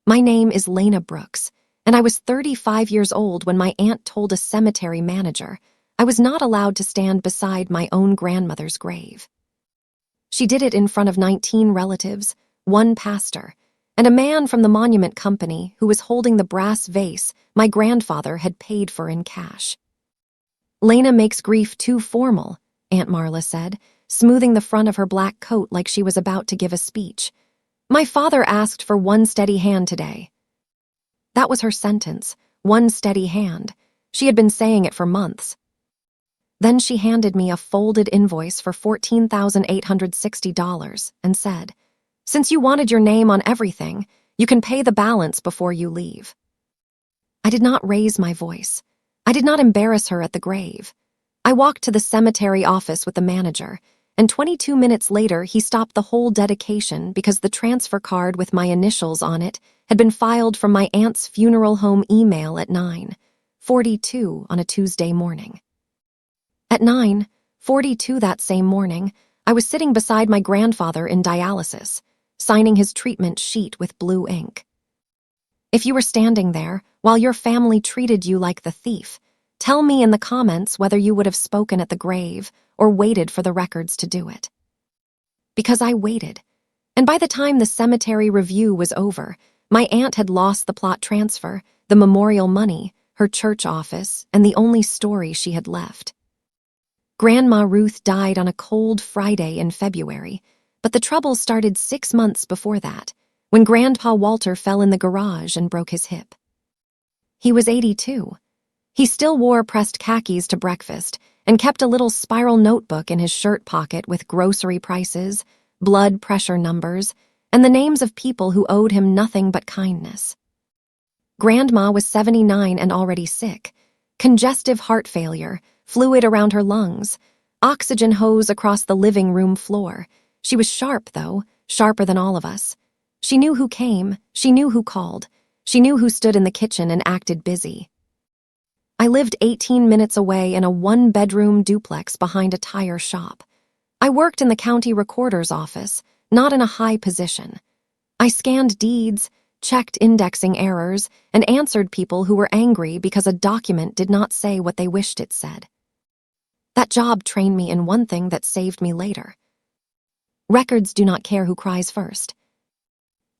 My name is Lena Brooks, and I was 35 years old when my aunt told a cemetery manager I was not allowed to stand beside my own grandmother's grave. She did it in front of 19 relatives, one pastor, and a man from the monument company who was holding the brass vase my grandfather had paid for in cash. "Lena makes grief too formal," Aunt Marla said, smoothing the front of her black coat like she was about to give a speech. "My father asked for one steady hand today." That was her sentence, one steady hand. She had been saying it for months. Then she handed me a folded invoice for $14,860 and said, "Since you wanted your name on everything, you can pay the balance before you leave." I did not raise my voice. I did not embarrass her at the grave. I walked to the cemetery office with the manager, and 22 minutes later he stopped the whole dedication because the transfer card with my initials on it had been filed from my aunt's funeral home email at 9:42 on a Tuesday morning. At 9:42 that same morning, I was sitting beside my grandfather in dialysis, signing his treatment sheet with blue ink. If you were standing there while your family treated you like the thief, tell me in the comments whether you would have spoken at the grave or waited for the records to do it. Because I waited, and by the time the cemetery review was over, my aunt had lost the plot transfer, the memorial money, her church office, and the only story she had left. Grandma Ruth died on a cold Friday in February, but the trouble started 6 months before that, when Grandpa Walter fell in the garage and broke his hip. He was 82. He still wore pressed khakis to breakfast and kept a little spiral notebook in his shirt pocket with grocery prices, blood pressure numbers, and the names of people who owed him nothing but kindness. Grandma was 79 and already sick. Congestive heart failure, fluid around her lungs, oxygen hose across the living room floor. She was sharp, though, sharper than all of us. She knew who came, she knew who called, she knew who stood in the kitchen and acted busy. I lived 18 minutes away in a one-bedroom duplex behind a tire shop. I worked in the county recorder's office, not in a high position. I scanned deeds, checked indexing errors, and answered people who were angry because a document did not say what they wished it said. That job trained me in one thing that saved me later. Records do not care who cries first.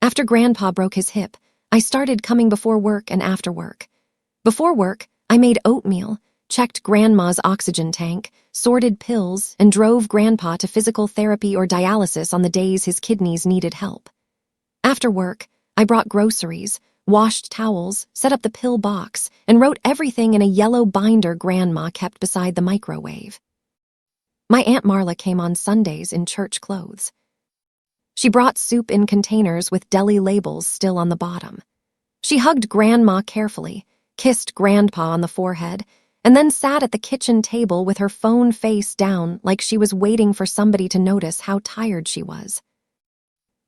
After Grandpa broke his hip, I started coming before work and after work. Before work, I made oatmeal, checked Grandma's oxygen tank, sorted pills, and drove Grandpa to physical therapy or dialysis on the days his kidneys needed help. After work, I brought groceries, washed towels, set up the pill box, and wrote everything in a yellow binder Grandma kept beside the microwave. My Aunt Marla came on Sundays in church clothes. She brought soup in containers with deli labels still on the bottom. She hugged Grandma carefully, kissed Grandpa on the forehead, and then sat at the kitchen table with her phone face down like she was waiting for somebody to notice how tired she was.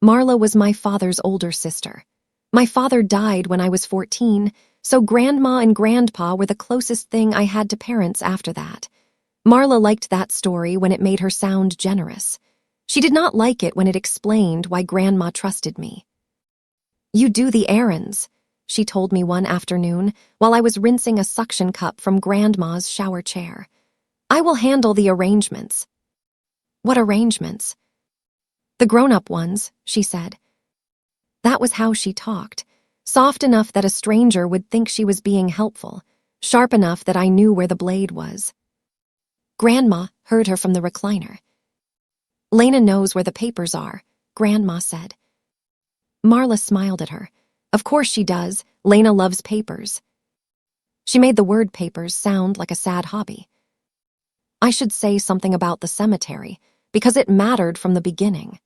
Marla was my father's older sister. My father died when I was 14, so Grandma and Grandpa were the closest thing I had to parents after that. Marla liked that story when it made her sound generous. She did not like it when it explained why Grandma trusted me. "You do the errands," she told me one afternoon while I was rinsing a suction cup from Grandma's shower chair. "I will handle the arrangements." "What arrangements?" "The grown-up ones," she said. That was how she talked, soft enough that a stranger would think she was being helpful, sharp enough that I knew where the blade was. Grandma heard her from the recliner. "Lena knows where the papers are," Grandma said. Marla smiled at her. "Of course she does. Lena loves papers." She made the word papers sound like a sad hobby. I should say something about the cemetery, because it mattered from the beginning.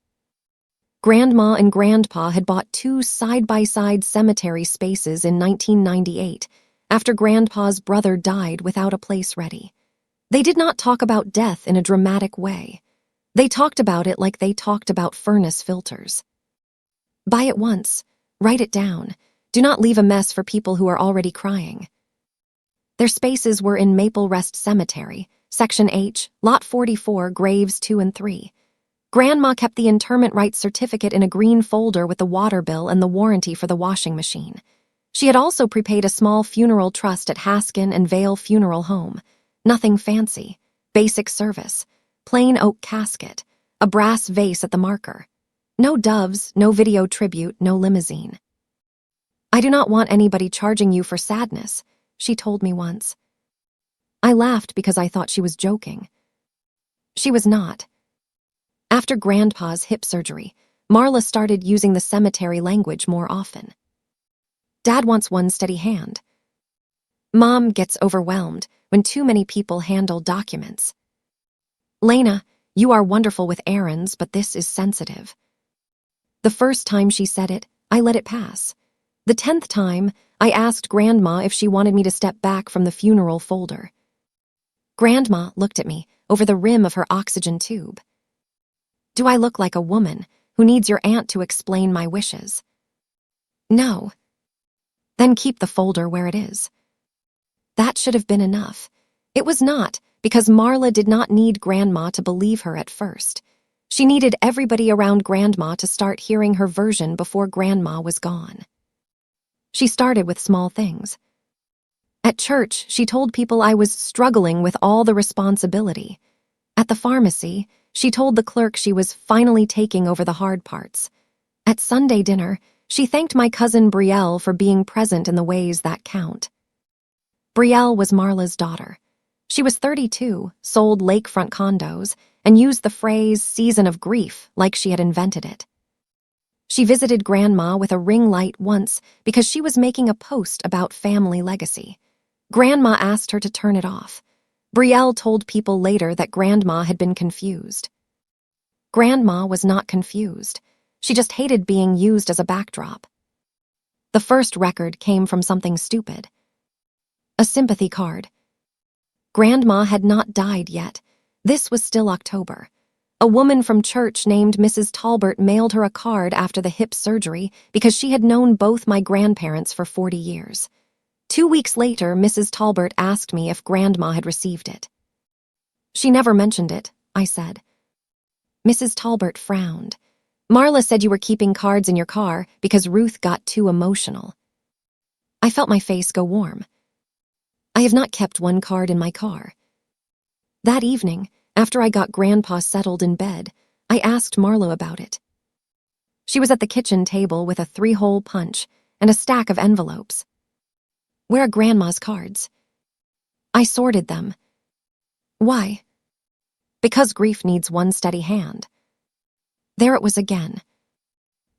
Grandma and Grandpa had bought 2 side-by-side cemetery spaces in 1998, after Grandpa's brother died without a place ready. They did not talk about death in a dramatic way. They talked about it like they talked about furnace filters. Buy it once, write it down. Do not leave a mess for people who are already crying. Their spaces were in Maple Rest Cemetery, Section H, Lot 44, Graves 2 and 3. Grandma kept the interment rights certificate in a green folder with the water bill and the warranty for the washing machine. She had also prepaid a small funeral trust at Haskin and Vale Funeral Home. Nothing fancy. Basic service. Plain oak casket. A brass vase at the marker. No doves, no video tribute, no limousine. "I do not want anybody charging you for sadness," she told me once. I laughed because I thought she was joking. She was not. After Grandpa's hip surgery, Marla started using the cemetery language more often. Dad wants one steady hand. Mom gets overwhelmed when too many people handle documents. Lena, you are wonderful with errands, but this is sensitive. The first time she said it, I let it pass. The 10th time, I asked Grandma if she wanted me to step back from the funeral folder. Grandma looked at me over the rim of her oxygen tube. Do I look like a woman who needs your aunt to explain my wishes? No. Then keep the folder where it is. That should have been enough. It was not, because Marla did not need Grandma to believe her at first. She needed everybody around Grandma to start hearing her version before Grandma was gone. She started with small things. At church, she told people I was struggling with all the responsibility. At the pharmacy, she told the clerk she was finally taking over the hard parts. At Sunday dinner, she thanked my cousin Betrayal for being present in the ways that count. Betrayal was Marla's daughter. She was 32, sold lakefront condos, and used the phrase "season of grief" like she had invented it. She visited Grandma with a ring light once because she was making a post about family legacy. Grandma asked her to turn it off. Betrayal told people later that Grandma had been confused. Grandma was not confused. She just hated being used as a backdrop. The first record came from something stupid. A sympathy card. Grandma had not died yet. This was still October. A woman from church named Mrs. Talbert mailed her a card after the hip surgery because she had known both my grandparents for 40 years. 2 weeks later, Mrs. Talbert asked me if Grandma had received it. She never mentioned it, I said. Mrs. Talbert frowned. Marla said you were keeping cards in your car because Ruth got too emotional. I felt my face go warm. I have not kept one card in my car. That evening, after I got Grandpa settled in bed, I asked Marla about it. She was at the kitchen table with a 3-hole punch and a stack of envelopes. Where are Grandma's cards? I sorted them. Why? Because grief needs one steady hand. There it was again.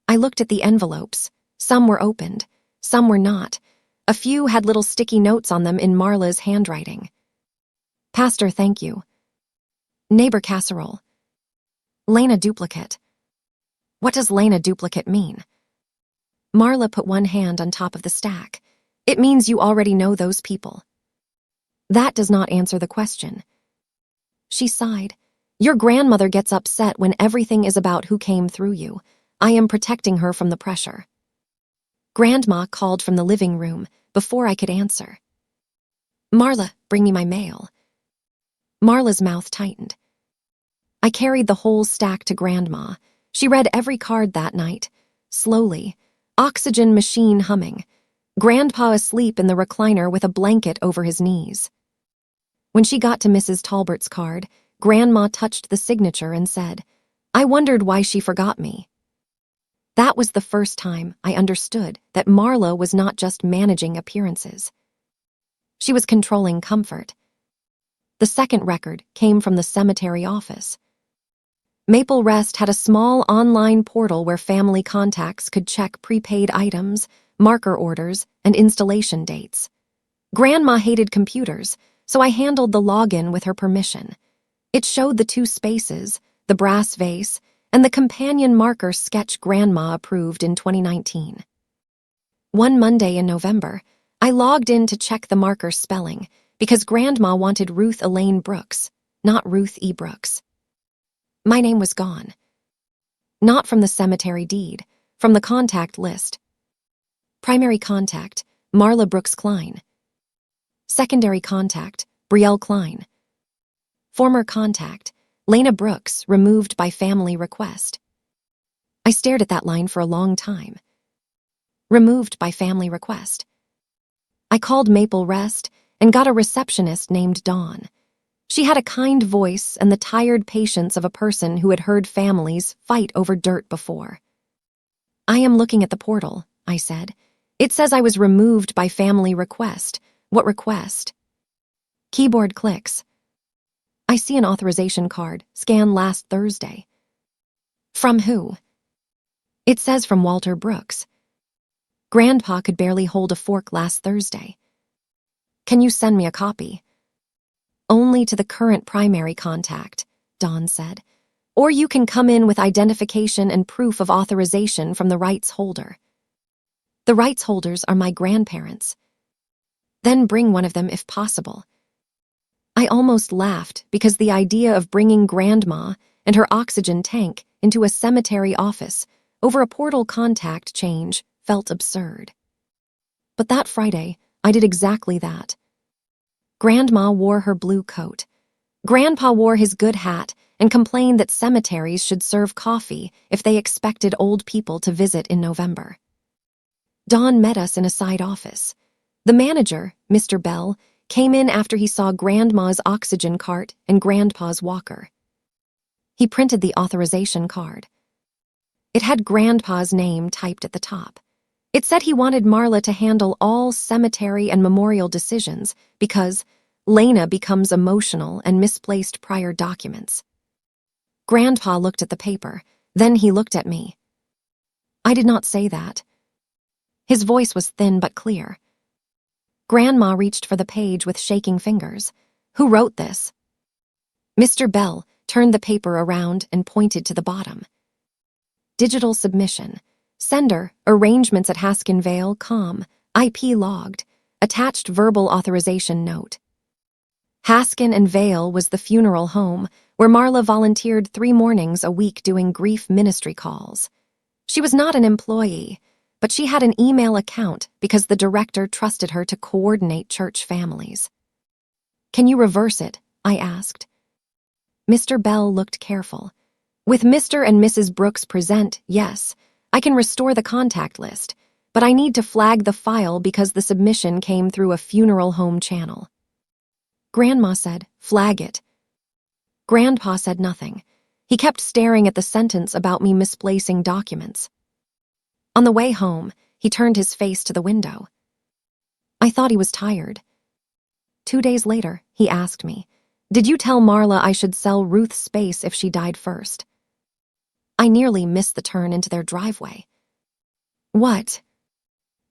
I looked at the envelopes. Some were opened, some were not. A few had little sticky notes on them in Marla's handwriting. Pastor, thank you. Neighbor casserole. Lena duplicate. What does Lena duplicate mean? Marla put one hand on top of the stack. It means you already know those people. That does not answer the question. She sighed. Your grandmother gets upset when everything is about who came through you. I am protecting her from the pressure. Grandma called from the living room before I could answer. Marla, bring me my mail. Marla's mouth tightened. I carried the whole stack to Grandma. She read every card that night, slowly, oxygen machine humming, Grandpa asleep in the recliner with a blanket over his knees. When she got to Mrs. Talbert's card, Grandma touched the signature and said, I wondered why she forgot me. That was the first time I understood that Marla was not just managing appearances. She was controlling comfort. The second record came from the cemetery office. Maple Rest had a small online portal where family contacts could check prepaid items, marker orders, and installation dates. Grandma hated computers, so I handled the login with her permission. It showed the 2 spaces, the brass vase, and the companion marker sketch Grandma approved in 2019. One Monday in November, I logged in to check the marker's spelling because Grandma wanted Ruth Elaine Brooks, not Ruth E. Brooks. My name was gone. Not from the cemetery deed, from the contact list. Primary contact, Marla Brooks Klein. Secondary contact, Brielle Klein. Former contact, Lena Brooks, removed by family request. I stared at that line for a long time. Removed by family request. I called Maple Rest and got a receptionist named Dawn. She had a kind voice and the tired patience of a person who had heard families fight over dirt before. I am looking at the portal, I said. It says I was removed by family request. What request? Keyboard clicks. I see an authorization card, scanned last Thursday. From who? It says from Walter Brooks. Grandpa could barely hold a fork last Thursday. Can you send me a copy? Only to the current primary contact, Dawn said. Or you can come in with identification and proof of authorization from the rights holder. The rights holders are my grandparents. Then bring one of them if possible. I almost laughed because the idea of bringing Grandma and her oxygen tank into a cemetery office over a portal contact change felt absurd. But that Friday, I did exactly that. Grandma wore her blue coat. Grandpa wore his good hat and complained that cemeteries should serve coffee if they expected old people to visit in November. Dawn met us in a side office. The manager, Mr. Bell, came in after he saw Grandma's oxygen cart and Grandpa's walker. He printed the authorization card. It had Grandpa's name typed at the top. It said he wanted Marla to handle all cemetery and memorial decisions because Lena becomes emotional and misplaced prior documents. Grandpa looked at the paper, then he looked at me. I did not say that. His voice was thin but clear. Grandma reached for the page with shaking fingers. Who wrote this? Mr. Bell turned the paper around and pointed to the bottom. Digital submission. Sender, arrangements at Haskin Vale, com, IP logged, attached verbal authorization note. Haskin and Vale was the funeral home where Marla volunteered 3 mornings a week doing grief ministry calls. She was not an employee, but she had an email account because the director trusted her to coordinate church families. Can you reverse it? I asked. Mr. Bell looked careful. With Mr. and Mrs. Brooks present, yes, I can restore the contact list, but I need to flag the file because the submission came through a funeral home channel. Grandma said, flag it. Grandpa said nothing. He kept staring at the sentence about me misplacing documents. On the way home, he turned his face to the window. I thought he was tired. 2 days later, he asked me, did you tell Marla I should sell Ruth's space if she died first? I nearly missed the turn into their driveway. What?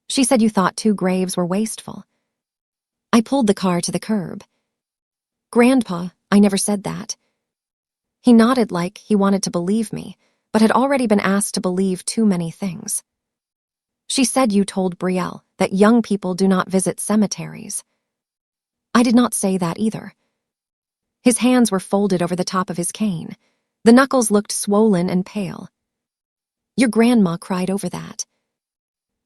She said you thought 2 graves were wasteful. I pulled the car to the curb. Grandpa, I never said that. He nodded like he wanted to believe me, but had already been asked to believe too many things. She said you told Betrayal that young people do not visit cemeteries. I did not say that either. His hands were folded over the top of his cane. The knuckles looked swollen and pale. Your grandma cried over that.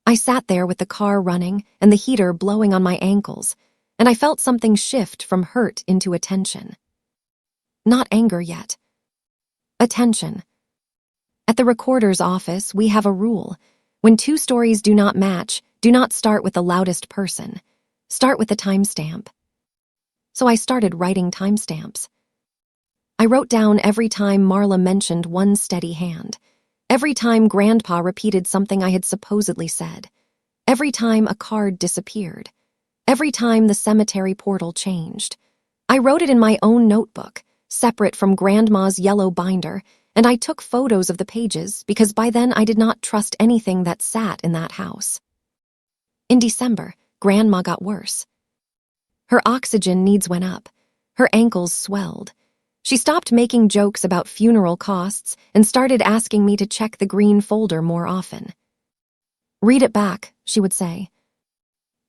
I sat there with the car running and the heater blowing on my ankles, and I felt something shift from hurt into attention. Not anger yet. Attention. At the recorder's office, we have a rule. When 2 stories do not match, do not start with the loudest person. Start with the timestamp. So I started writing timestamps. I wrote down every time Marla mentioned one steady hand, every time Grandpa repeated something I had supposedly said, every time a card disappeared, every time the cemetery portal changed. I wrote it in my own notebook, separate from Grandma's yellow binder, and I took photos of the pages because by then I did not trust anything that sat in that house. In December, Grandma got worse. Her oxygen needs went up. Her ankles swelled. She stopped making jokes about funeral costs and started asking me to check the green folder more often. Read it back, she would say.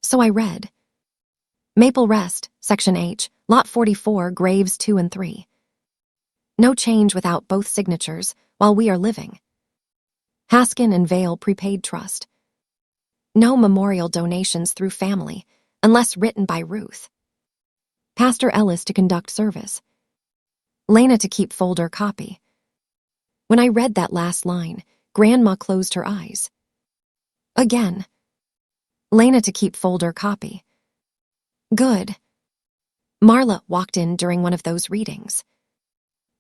So I read. Maple Rest, Section H, Lot 44, Graves 2 and 3. No change without both signatures while we are living. Haskin and Vale Prepaid Trust. No memorial donations through family, unless written by Ruth. Pastor Ellis to conduct service. Lena to keep folder copy. When I read that last line, Grandma closed her eyes. Again. Lena to keep folder copy. Good. Marla walked in during one of those readings.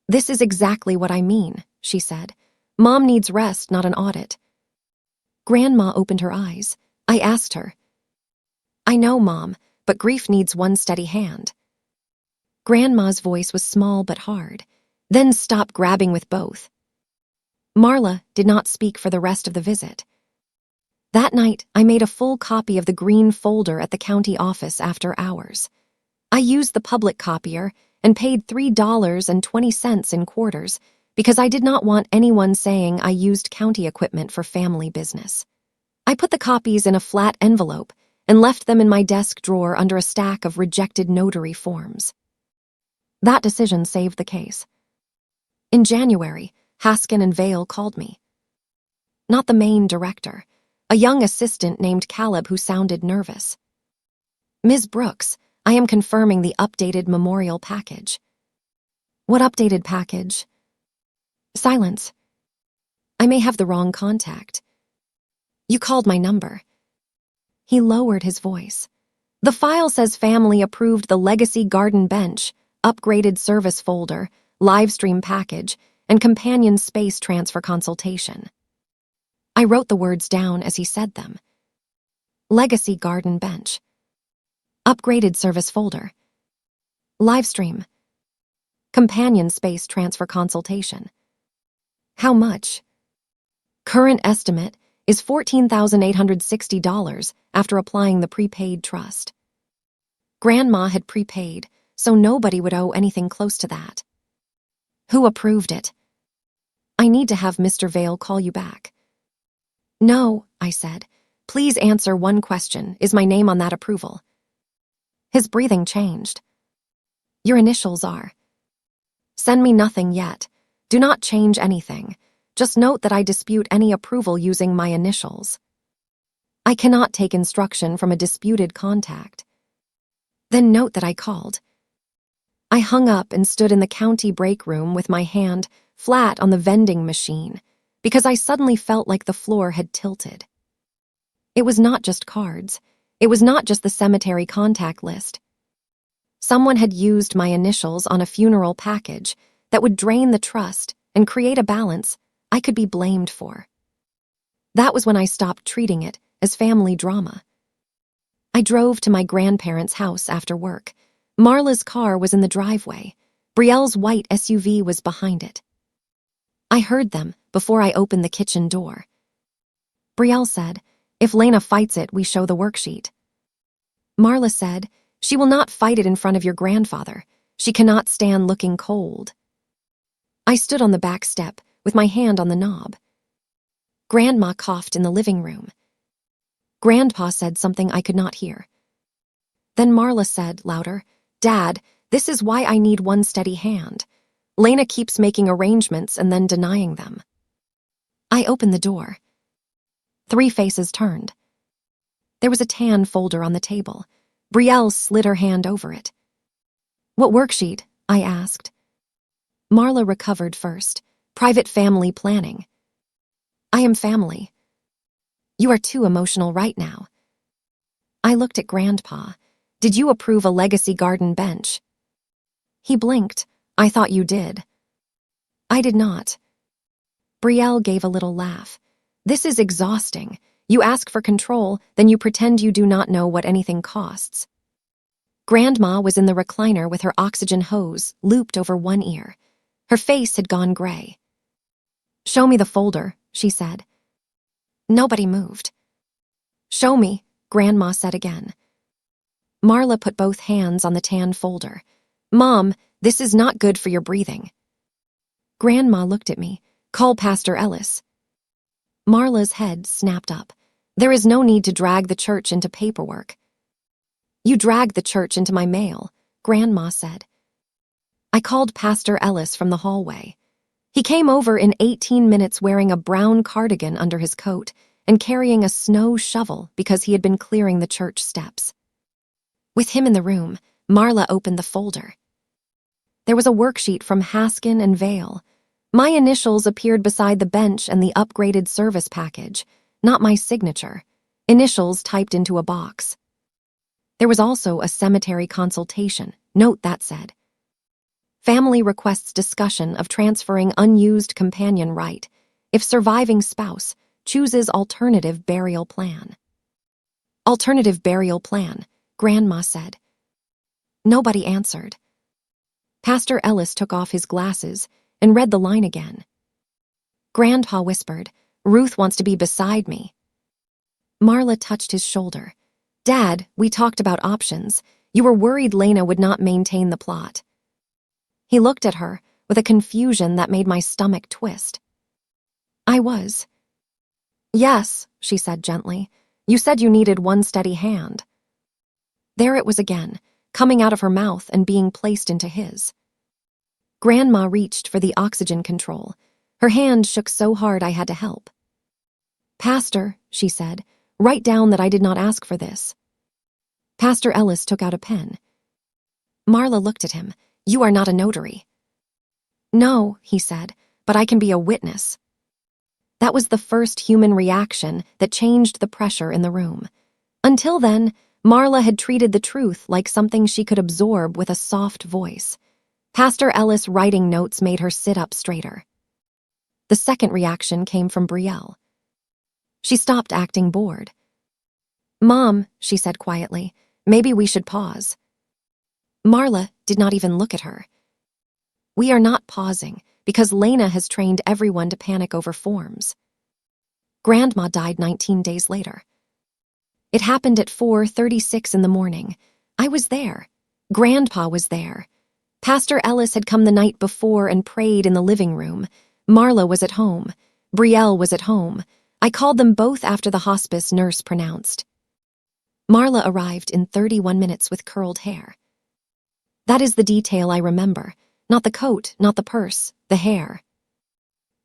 This is exactly what I mean, she said. Mom needs rest, not an audit. Grandma opened her eyes. I asked her. I know, Mom, but grief needs one steady hand. Grandma's voice was small but hard, then stopped grabbing with both. Marla did not speak for the rest of the visit. That night, I made a full copy of the green folder at the county office after hours. I used the public copier and paid $3.20 in quarters because I did not want anyone saying I used county equipment for family business. I put the copies in a flat envelope and left them in my desk drawer under a stack of rejected notary forms. That decision saved the case. In January, Haskin and Vale called me. Not the main director, a young assistant named Caleb who sounded nervous. Ms. Brooks, I am confirming the updated memorial package. What updated package? Silence. I may have the wrong contact. You called my number. He lowered his voice. The file says family approved the Legacy Garden Bench, upgraded service folder, livestream package, and companion space transfer consultation. I wrote the words down as he said them. Legacy Garden Bench. Upgraded service folder. Livestream. Companion space transfer consultation. How much? Current estimate is $14,860 after applying the prepaid trust. Grandma had prepaid, so nobody would owe anything close to that. Who approved it? I need to have Mr. Vale call you back. No, I said. Please answer one question. Is my name on that approval? His breathing changed. Your initials are. Send me nothing yet. Do not change anything. Just note that I dispute any approval using my initials. I cannot take instruction from a disputed contact. Then note that I called. I hung up and stood in the county break room with my hand flat on the vending machine because I suddenly felt like the floor had tilted. It was not just cards. It was not just the cemetery contact list. Someone had used my initials on a funeral package that would drain the trust and create a balance I could be blamed for. That was when I stopped treating it as family drama. I drove to my grandparents' house after work. Marla's car was in the driveway. Brielle's white SUV was behind it. I heard them before I opened the kitchen door. Brielle said, if Lena fights it, we show the worksheet. Marla said, she will not fight it in front of your grandfather. She cannot stand looking cold. I stood on the back step with my hand on the knob. Grandma coughed in the living room. Grandpa said something I could not hear. Then Marla said, louder, Dad, this is why I need one steady hand. Lena keeps making arrangements and then denying them. I opened the door. 3 faces turned. There was a tan folder on the table. Brielle slid her hand over it. What worksheet? I asked. Marla recovered first. Private family planning. I am family. You are too emotional right now. I looked at Grandpa. Did you approve a Legacy Garden Bench? He blinked. I thought you did. I did not. Brielle gave a little laugh. This is exhausting. You ask for control, then you pretend you do not know what anything costs. Grandma was in the recliner with her oxygen hose looped over one ear. Her face had gone gray. Show me the folder, she said. Nobody moved. Show me, Grandma said again. Marla put both hands on the tan folder. Mom, this is not good for your breathing. Grandma looked at me. Call Pastor Ellis. Marla's head snapped up. There is no need to drag the church into paperwork. You dragged the church into my mail, Grandma said. I called Pastor Ellis from the hallway. He came over in 18 minutes wearing a brown cardigan under his coat and carrying a snow shovel because he had been clearing the church steps. With him in the room, Marla opened the folder. There was a worksheet from Haskin and Vale. My initials appeared beside the bench and the upgraded service package, not my signature. Initials typed into a box. There was also a cemetery consultation, note that said, family requests discussion of transferring unused companion right if surviving spouse chooses alternative burial plan. Alternative burial plan, Grandma said. Nobody answered. Pastor Ellis took off his glasses and read the line again. Grandpa whispered, Ruth wants to be beside me. Marla touched his shoulder. Dad, we talked about options. You were worried Lena would not maintain the plot. He looked at her with a confusion that made my stomach twist. I was. Yes, she said gently. You said you needed one steady hand. There it was again, coming out of her mouth and being placed into his. Grandma reached for the oxygen control. Her hand shook so hard I had to help. Pastor, she said, write down that I did not ask for this. Pastor Ellis took out a pen. Marla looked at him. You are not a notary. No, he said, but I can be a witness. That was the first human reaction that changed the pressure in the room. Until then, Marla had treated the truth like something she could absorb with a soft voice. Pastor Ellis writing notes made her sit up straighter. The second reaction came from Betrayal. She stopped acting bored. Mom, she said quietly, maybe we should pause. Marla did not even look at her. We are not pausing because Lena has trained everyone to panic over forms. Grandma died 19 days later. It happened at 4:36 in the morning. I was there. Grandpa was there. Pastor Ellis had come the night before and prayed in the living room. Marla was at home. Betrayal was at home. I called them both after the hospice nurse pronounced. Marla arrived in 31 minutes with curled hair. That is the detail I remember. Not the coat, not the purse, the hair.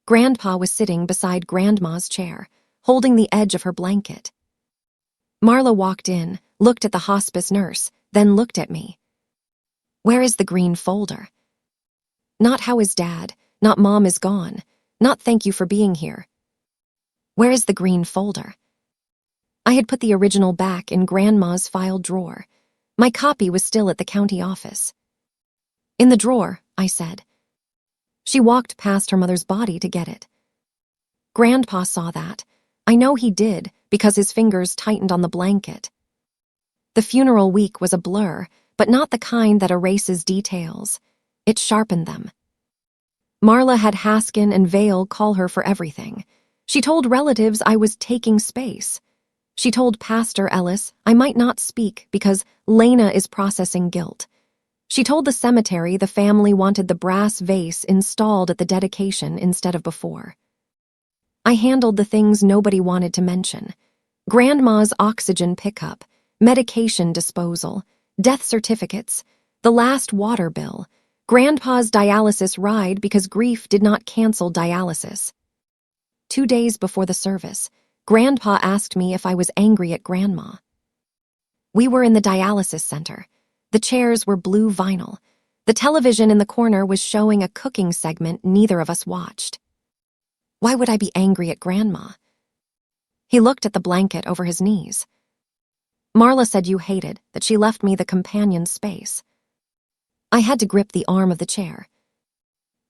Grandpa was sitting beside Grandma's chair, holding the edge of her blanket. Marla walked in, looked at the hospice nurse, then looked at me. Where is the green folder? Not how is Dad, not Mom is gone, not thank you for being here. Where is the green folder? I had put the original back in Grandma's file drawer. My copy was still at the county office. In the drawer, I said. She walked past her mother's body to get it. Grandpa saw that. I know he did, because his fingers tightened on the blanket. The funeral week was a blur, but not the kind that erases details. It sharpened them. Marla had Haskin and Vale call her for everything. She told relatives I was taking space. She told Pastor Ellis I might not speak because Lena is processing guilt. She told the cemetery the family wanted the brass vase installed at the dedication instead of before. I handled the things nobody wanted to mention. Grandma's oxygen pickup, medication disposal, death certificates, the last water bill, Grandpa's dialysis ride because grief did not cancel dialysis. 2 days before the service, Grandpa asked me if I was angry at Grandma. We were in the dialysis center. The chairs were blue vinyl. The television in the corner was showing a cooking segment neither of us watched. Why would I be angry at Grandma? He looked at the blanket over his knees. Marla said you hated that she left me the companion space. I had to grip the arm of the chair.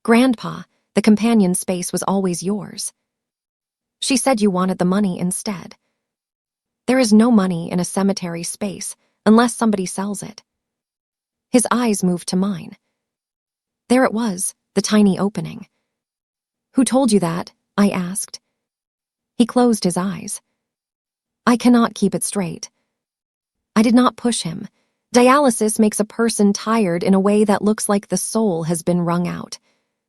Grandpa, the companion space was always yours. She said you wanted the money instead. There is no money in a cemetery space unless somebody sells it. His eyes moved to mine. There it was, the tiny opening. Who told you that? I asked. He closed his eyes. I cannot keep it straight. I did not push him. Dialysis makes a person tired in a way that looks like the soul has been wrung out.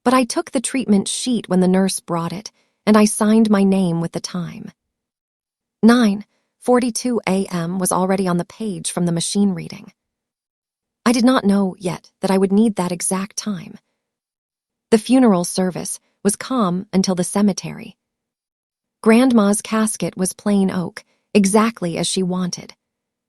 But I took the treatment sheet when the nurse brought it, and I signed my name with the time. 9:42 a.m. was already on the page from the machine reading. I did not know yet that I would need that exact time. The funeral service was calm until the cemetery. Grandma's casket was plain oak, exactly as she wanted.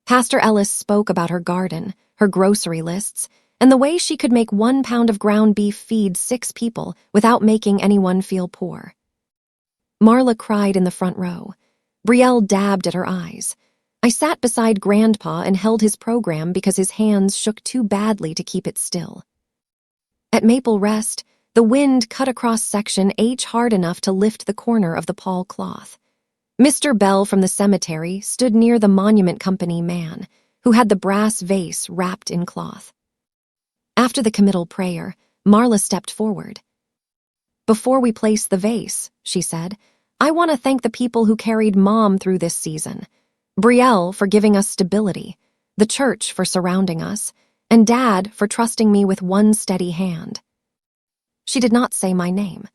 Pastor Ellis spoke about her garden, her grocery lists, and the way she could make 1 pound of ground beef feed 6 people without making anyone feel poor. Marla cried in the front row. Brielle dabbed at her eyes. I sat beside Grandpa and held his program because his hands shook too badly to keep it still. At Maple Rest, the wind cut across Section H hard enough to lift the corner of the pall cloth. Mr. Bell from the cemetery stood near the monument company man, who had the brass vase wrapped in cloth. After the committal prayer, Marla stepped forward. "Before we place the vase," she said, "I want to thank the people who carried Mom through this season. Brielle for giving us stability, the church for surrounding us, and Dad for trusting me with one steady hand." She did not say my name.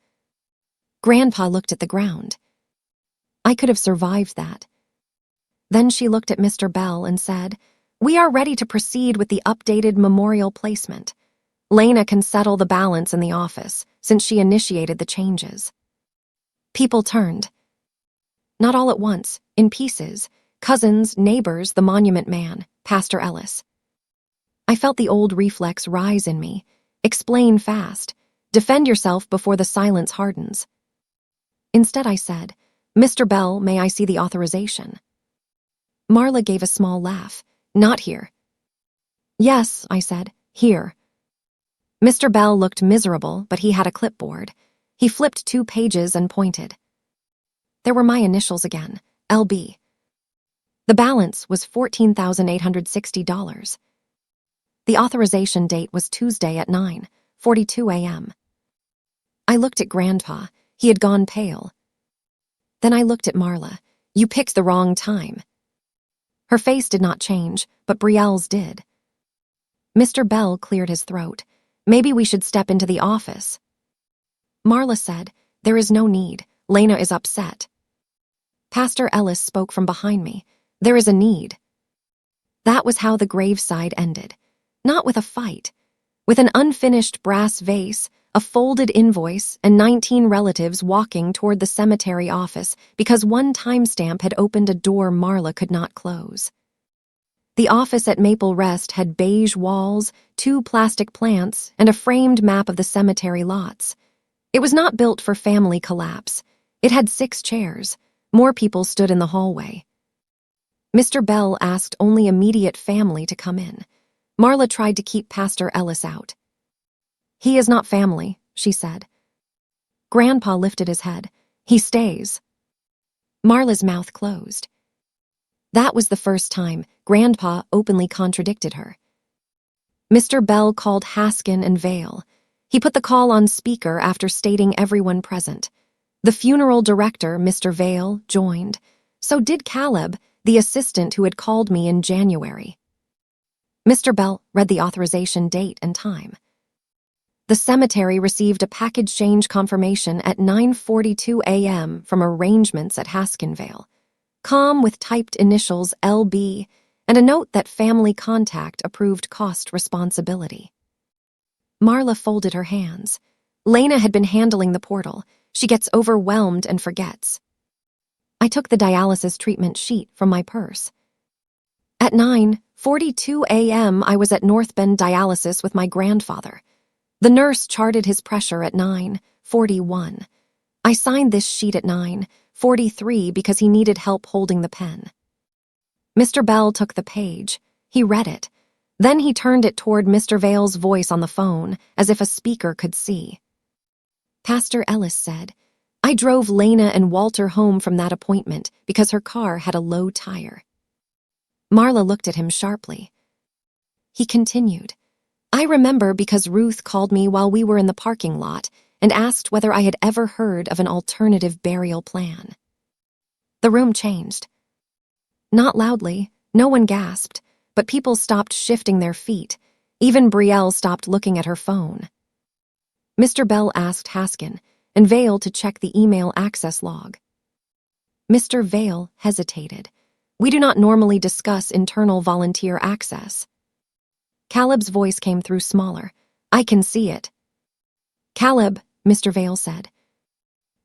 Grandpa looked at the ground. I could have survived that. Then she looked at Mr. Bell and said, "We are ready to proceed with the updated memorial placement. Lena can settle the balance in the office, since she initiated the changes." People turned. Not all at once, in pieces. Cousins, neighbors, the monument man, Pastor Ellis. I felt the old reflex rise in me. Explain fast. Defend yourself before the silence hardens. Instead I said, "Mr. Bell, may I see the authorization?" Marla gave a small laugh. "Not here." "Yes," I said, "here." Mr. Bell looked miserable, but he had a clipboard. He flipped 2 pages and pointed. There were my initials again, LB. The balance was $14,860. The authorization date was Tuesday at 9:42 a.m. I looked at Grandpa. He had gone pale. Then I looked at Marla. "You picked the wrong time." Her face did not change, but Brielle's did. Mr. Bell cleared his throat. "Maybe we should step into the office." Marla said, "There is no need. Lena is upset." Pastor Ellis spoke from behind me. "There is a need." That was how the graveside ended. Not with a fight. With an unfinished brass vase, a folded invoice, and 19 relatives walking toward the cemetery office because one timestamp had opened a door Marla could not close. The office at Maple Rest had beige walls, 2 plastic plants, and a framed map of the cemetery lots. It was not built for family collapse. It had 6 chairs. More people stood in the hallway. Mr. Bell asked only immediate family to come in. Marla tried to keep Pastor Ellis out. "He is not family," she said. Grandpa lifted his head. "He stays." Marla's mouth closed. That was the first time Grandpa openly contradicted her. Mr. Bell called Haskin and Vale. He put the call on speaker after stating everyone present. The funeral director, Mr. Vale, joined. So did Caleb, the assistant who had called me in January. Mr. Bell read the authorization date and time. The cemetery received a package change confirmation at 9:42 a.m. from arrangements at Haskinvale. Com with typed initials LB and a note that family contact approved cost responsibility. Marla folded her hands. Lena had been handling the portal. She gets overwhelmed and forgets. I took the dialysis treatment sheet from my purse. At 9:42 a.m. I was at North Bend Dialysis with my grandfather. The nurse charted his pressure at 9:41. I signed this sheet at 9:43 because he needed help holding the pen. Mr. Bell took the page. He read it. Then he turned it toward Mr. Vale's voice on the phone, as if a speaker could see. Pastor Ellis said, "I drove Lena and Walter home from that appointment because her car had a low tire." Marla looked at him sharply. He continued, "I remember because Ruth called me while we were in the parking lot and asked whether I had ever heard of an alternative burial plan." The room changed. Not loudly, no one gasped, but people stopped shifting their feet. Even Brielle stopped looking at her phone. Mr. Bell asked Haskin and Vale to check the email access log. Mr. Vale hesitated. "We do not normally discuss internal volunteer access." Caleb's voice came through smaller. "I can see it." "Caleb," Mr. Vale said.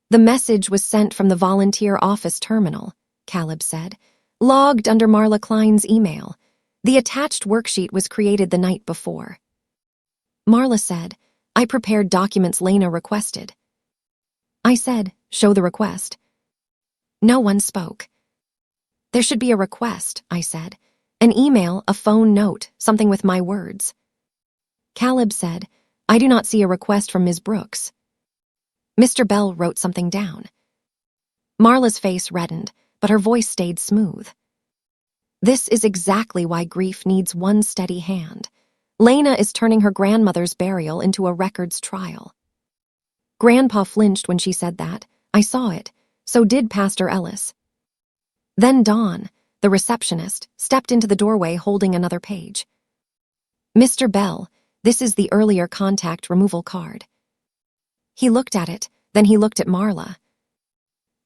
"The message was sent from the volunteer office terminal," Caleb said, "logged under Marla Klein's email. The attached worksheet was created the night before." Marla said, I prepared documents Lena requested. I said, show the request. No one spoke. There should be a request, I said. An email, a phone note, something with my words. Caleb said, I do not see a request from Ms. Brooks. Mr. Bell wrote something down. Marla's face reddened, but her voice stayed smooth. This is exactly why grief needs one steady hand. Lena is turning her grandmother's burial into a records trial. Grandpa flinched when she said that. I saw it. So did Pastor Ellis. Then Dawn, the receptionist, stepped into the doorway holding another page. Mr. Bell, this is the earlier contact removal card. He looked at it, then he looked at Marla.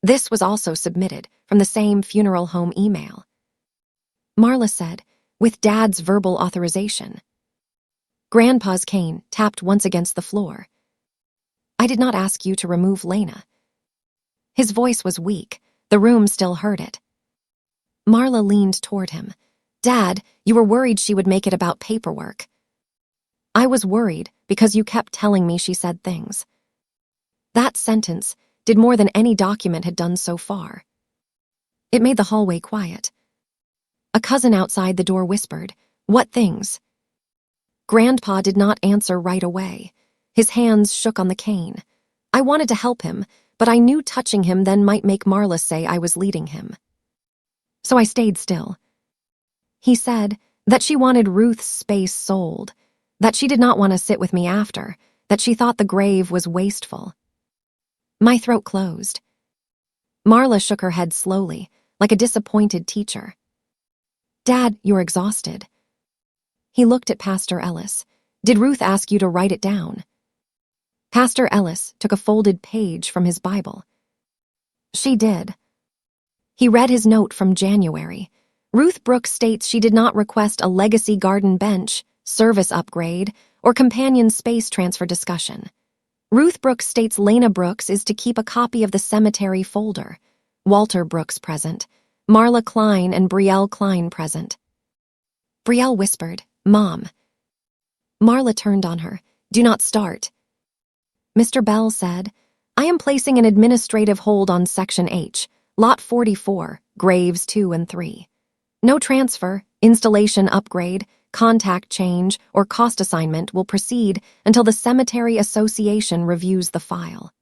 This was also submitted from the same funeral home email. Marla said, with Dad's verbal authorization. Grandpa's cane tapped once against the floor. I did not ask you to remove Lena. His voice was weak. The room still heard it. Marla leaned toward him. Dad, you were worried she would make it about paperwork. I was worried because you kept telling me she said things. That sentence did more than any document had done so far. It made the hallway quiet. A cousin outside the door whispered, What things? Grandpa did not answer right away. His hands shook on the cane. I wanted to help him, but I knew touching him then might make Marla say I was leading him. So I stayed still. He said that she wanted Ruth's space sold, that she did not want to sit with me after, that she thought the grave was wasteful. My throat closed. Marla shook her head slowly, like a disappointed teacher. Dad, you're exhausted. He looked at Pastor Ellis. Did Ruth ask you to write it down? Pastor Ellis took a folded page from his Bible. She did. He read his note from January. Ruth Brooks states she did not request a legacy garden bench, service upgrade, or companion space transfer discussion. Ruth Brooks states Lena Brooks is to keep a copy of the cemetery folder. Walter Brooks present. Marla Klein and Brielle Klein present. Brielle whispered, Mom. Marla turned on her. Do not start. Mr. Bell said, I am placing an administrative hold on Section H, Lot 44, Graves 2 and 3. No transfer, installation upgrade, contact change, or cost assignment will proceed until the Cemetery Association reviews the file.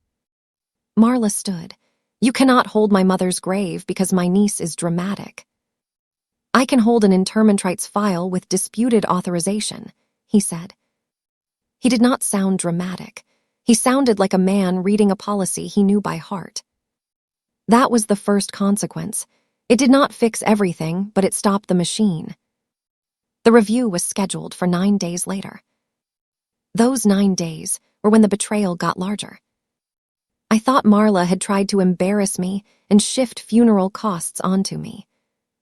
Marla stood. You cannot hold my mother's grave because my niece is dramatic. I can hold an interment rights file with disputed authorization, he said. He did not sound dramatic. He sounded like a man reading a policy he knew by heart. That was the first consequence. It did not fix everything, but it stopped the machine. The review was scheduled for 9 days later. Those 9 days were when the betrayal got larger. I thought Marla had tried to embarrass me and shift funeral costs onto me.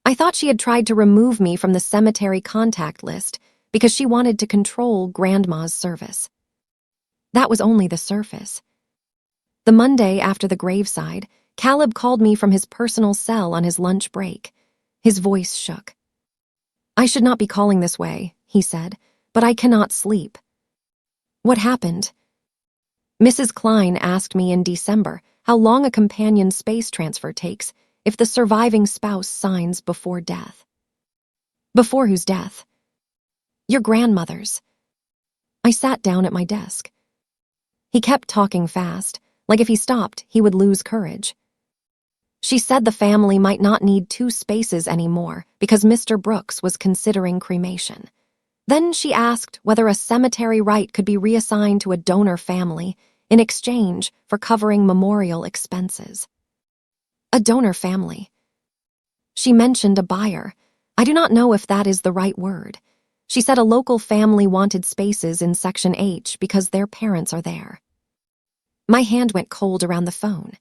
I thought she had tried to remove me from the cemetery contact list because she wanted to control Grandma's service. That was only the surface. The Monday after the graveside, Caleb called me from his personal cell on his lunch break. His voice shook. I should not be calling this way, he said, but I cannot sleep. What happened? Mrs. Klein asked me in December how long a companion space transfer takes if the surviving spouse signs before death. Before whose death? Your grandmother's. I sat down at my desk. He kept talking fast, like if he stopped, he would lose courage. She said the family might not need 2 spaces anymore because Mr. Brooks was considering cremation. Then she asked whether a cemetery right could be reassigned to a donor family in exchange for covering memorial expenses. A donor family. She mentioned a buyer. I do not know if that is the right word. She said a local family wanted spaces in Section H because their parents are there. My hand went cold around the phone.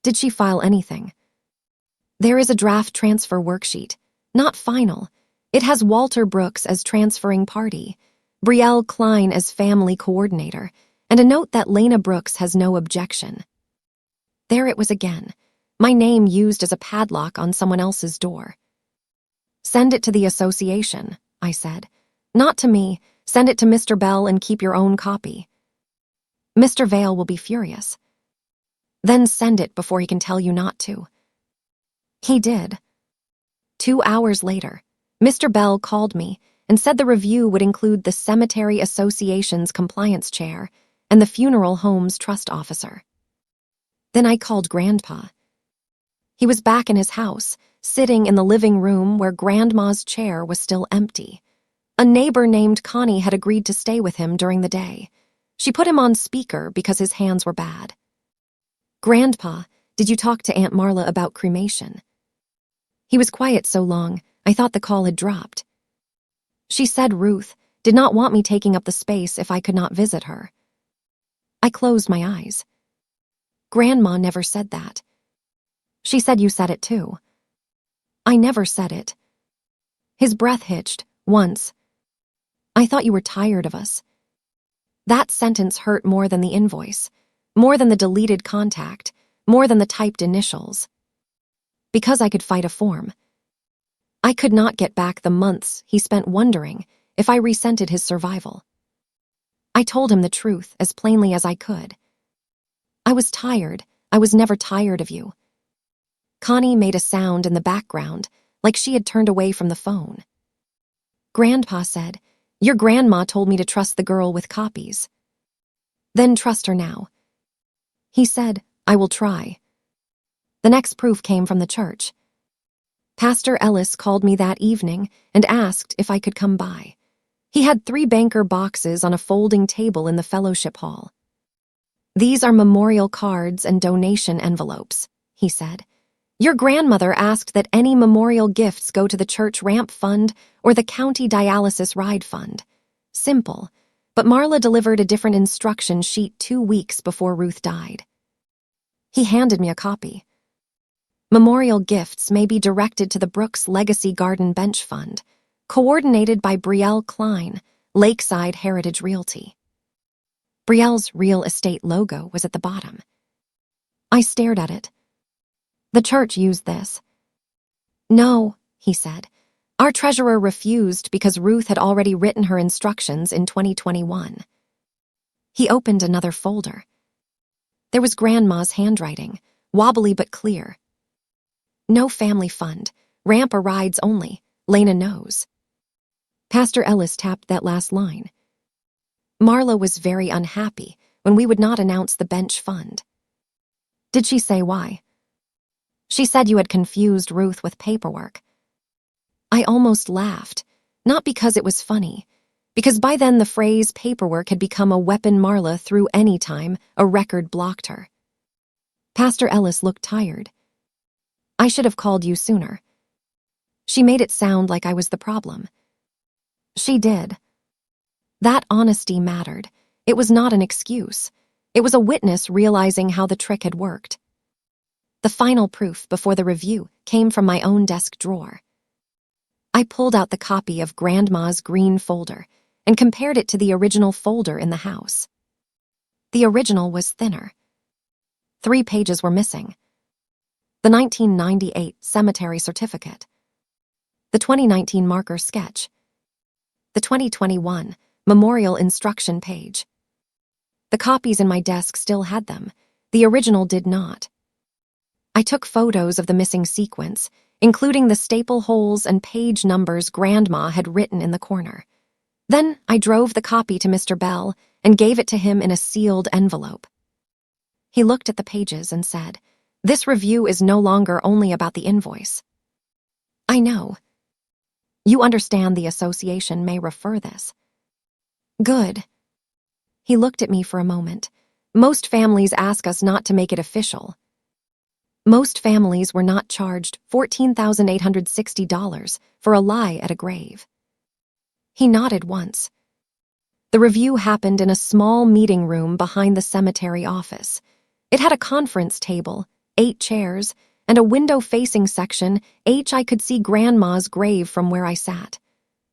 Did she file anything? There is a draft transfer worksheet, not final. It has Walter Brooks as transferring party, Brielle Klein as family coordinator, and a note that Lena Brooks has no objection. There it was again, my name used as a padlock on someone else's door. Send it to the association, I said. Not to me. Send it to Mr. Bell and keep your own copy. Mr. Vale will be furious. Then send it before he can tell you not to. He did. 2 hours later, Mr. Bell called me and said the review would include the Cemetery Association's compliance chair and the funeral home's trust officer. Then I called Grandpa. He was back in his house, sitting in the living room where Grandma's chair was still empty. A neighbor named Connie had agreed to stay with him during the day. She put him on speaker because his hands were bad. Grandpa, did you talk to Aunt Marla about cremation? He was quiet so long, I thought the call had dropped. She said Ruth did not want me taking up the space if I could not visit her. I closed my eyes. Grandma never said that. She said you said it too. I never said it. His breath hitched, once. I thought you were tired of us. That sentence hurt more than the invoice, more than the deleted contact, more than the typed initials. Because I could fight a form. I could not get back the months he spent wondering if I resented his survival. I told him the truth as plainly as I could. I was tired. I was never tired of you. Connie made a sound in the background, like she had turned away from the phone. Grandpa said, your grandma told me to trust the girl with copies. Then trust her now. He said, I will try. The next proof came from the church. Pastor Ellis called me that evening and asked if I could come by. He had 3 banker boxes on a folding table in the fellowship hall. These are memorial cards and donation envelopes, he said. Your grandmother asked that any memorial gifts go to the church ramp fund or the county dialysis ride fund. Simple, but Marla delivered a different instruction sheet 2 weeks before Ruth died. He handed me a copy. Memorial gifts may be directed to the Brooks Legacy Garden Bench Fund, coordinated by Brielle Klein, Lakeside Heritage Realty. Brielle's real estate logo was at the bottom. I stared at it. The church used this. No, he said. Our treasurer refused because Ruth had already written her instructions in 2021. He opened another folder. There was Grandma's handwriting, wobbly but clear. No family fund, ramp or rides only, Lena knows. Pastor Ellis tapped that last line. Marla was very unhappy when we would not announce the bench fund. Did she say why? She said you had confused Ruth with paperwork. I almost laughed, not because it was funny, because by then the phrase paperwork had become a weapon Marla threw any time a record blocked her. Pastor Ellis looked tired. I should have called you sooner. She made it sound like I was the problem. She did. That honesty mattered. It was not an excuse. It was a witness realizing how the trick had worked. The final proof before the review came from my own desk drawer. I pulled out the copy of Grandma's green folder and compared it to the original folder in the house. The original was thinner. 3 pages were missing. The 1998 cemetery certificate. The 2019 marker sketch. The 2021 memorial instruction page. The copies in my desk still had them. The original did not. I took photos of the missing sequence, including the staple holes and page numbers Grandma had written in the corner. Then I drove the copy to Mr. Bell and gave it to him in a sealed envelope. He looked at the pages and said, "This review is no longer only about the invoice." I know. You understand the association may refer this. Good. He looked at me for a moment. Most families ask us not to make it official. Most families were not charged $14,860 for a lie at a grave. He nodded once. The review happened in a small meeting room behind the cemetery office. It had a conference table, 8 chairs, and a window-facing section. I could see Grandma's grave from where I sat.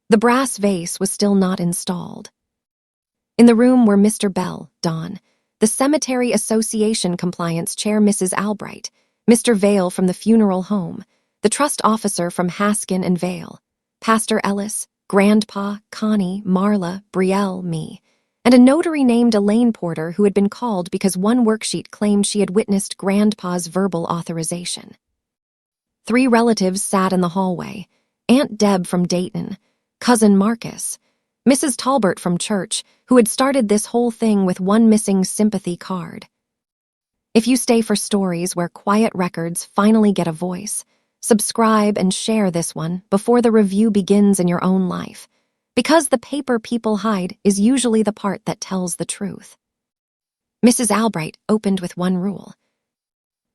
The brass vase was still not installed. In the room were Mr. Bell, Don, the Cemetery Association Compliance Chair Mrs. Albright, Mr. Vale from the funeral home, the trust officer from Haskin and Vale, Pastor Ellis, Grandpa, Connie, Marla, Brielle, me, and a notary named Elaine Porter who had been called because one worksheet claimed she had witnessed Grandpa's verbal authorization. 3 relatives sat in the hallway: Aunt Deb from Dayton, Cousin Marcus, Mrs. Talbert from church, who had started this whole thing with one missing sympathy card. If you stay for stories where quiet records finally get a voice, subscribe and share this one before the review begins in your own life, because the paper people hide is usually the part that tells the truth. Mrs. Albright opened with one rule.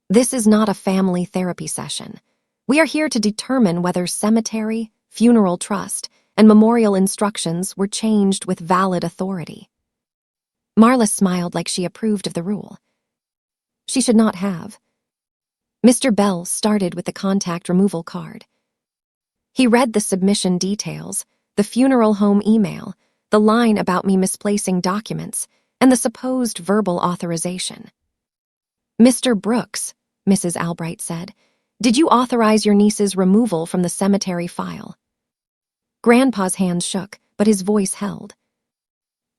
This is not a family therapy session. We are here to determine whether cemetery, funeral trust, and memorial instructions were changed with valid authority. Marla smiled like she approved of the rule. She should not have. Mr. Bell started with the contact removal card. He read the submission details, the funeral home email, the line about me misplacing documents, and the supposed verbal authorization. Mr. Brooks, Mrs. Albright said, did you authorize your niece's removal from the cemetery file? Grandpa's hands shook, but his voice held.